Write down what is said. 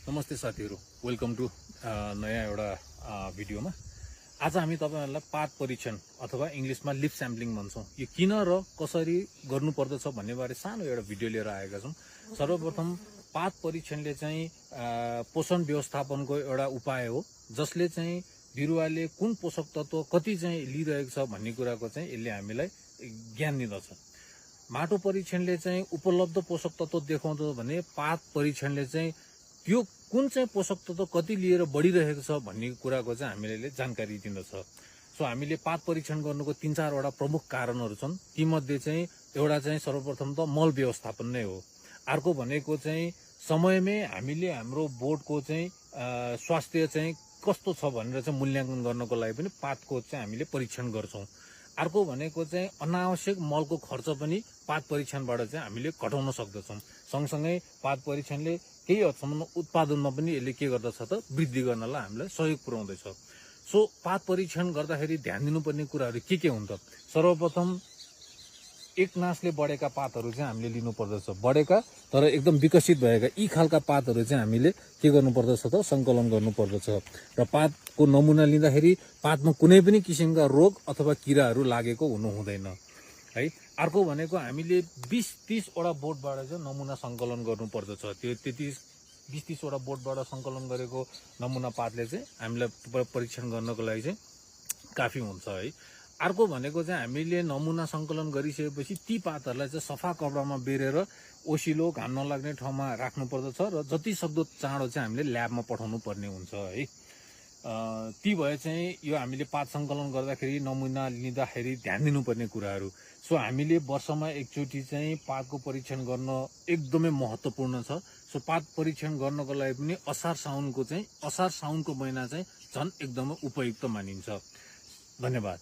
नमस्ते साथीहरु, welcome to नयाँ एउटा भिडियोमा। आज हामी तपाईहरुलाई पात परीक्षण अथवा इंग्लिशमा लिप स्याम्पलिङ भन्छौं। यो किन र कसरी गर्नुपर्दछ भन्ने बारे सानो एउटा भिडियो लिएर आएका छौं। सर्वप्रथम पात परीक्षणले चाहिँ पोषण व्यवस्थापनको एउटा उपाय हो, जसले चाहिँ बिरुवाले कुन पोषक तत्व कति चाहिँ लिइरहेको छ भन्ने कुराको चाहिँ यसले हामीलाई ज्ञान दिँदछ। माटो परीक्षणले चाहिँ उपलब्ध पोषक तत्व देखाउँछ भने पात परीक्षणले चाहिँ त्यो कुन चाहिँ पोषक तत्व कति लिएर बढिरहेको छ भन्ने कुराको चाहिँ हामीले जानकारी दिँदछ। सो हामीले पात परीक्षण गर्नुको 3-4 वटा प्रमुख कारणहरू छन्। तीमध्ये चाहिँ एउटा चाहिँ सर्वप्रथम त मल व्यवस्थापन नै हो। अर्को भनेको चाहिँ समयमै हामीले हाम्रो बोटको चाहिँ स्वास्थ्य चाहिँ कस्तो छ भनेर चाहिँ मूल्याङ्कन गर्नको लागि पनि पातको चाहिँ हामीले परीक्षण गर्छौं। अर्को भनेको चाहिँ अनावश्यक मलको खर्च पनि पात परीक्षणबाट चाहिँ हामीले घटाउन सक्दछौं। सँगसँगै पात परीक्षणले केही हदसम्म उत्पादनमा पनि यसले के गर्दछ त वृद्धि गर्नलाई हामीलाई सहयोग पुर्याउँदैछ। सो पात परीक्षण गर्दाखेरि ध्यान दिनुपर्ने कुराहरू के हुन् त? सर्वप्रथम एक नासले बढेका पातहरू चाहिँ हामीले लिनु पर्दछ। बढेका तर एकदम विकसित भएका यी खालका पातहरू चाहिँ हामीले के गर्नुपर्दछ त संकलन गर्नुपर्दछ। र पातको नमुना लिँदाखेरि पातमा कुनै पनि किसिमका रोग अथवा किराहरू लागेको हुनु हुँदैन है। अर्को भनेको हामीले 20-30 वटा बोटबाट चाहिँ नमुना संकलन गर्नुपर्दछ। त्यो 20-30 वटा बोटबाट संकलन गरेको नमुना पातले चाहिँ हामीलाई परीक्षण गर्नको लागि चाहिँ काफी हुन्छ है। अर्को भनेको चाहिँ हामीले नमुना संकलन गरिसकेपछि ती पातहरूलाई चाहिँ सफा कपडामा बेरेर ओसिलो घाम नलाग्ने ठाउँमा राख्नु पर्दछ र जति सक्दो चाँडो चाहिँ हामीले ल्याबमा पठाउनु पर्ने हुन्छ है। ती भए चाहिँ यो हामीले पात संकलन गर्दाखेरि नमुना लिँदाखेरि ध्यान दिनुपर्ने कुराहरू। सो हामीले वर्षमा एकचोटि चाहिँ पातको परीक्षण गर्न एकदमै महत्त्वपूर्ण छ। सो पात परीक्षण गर्नको लागि पनि असार साउनको महिना चाहिँ झन् एकदमै उपयुक्त मानिन्छ। धन्यवाद।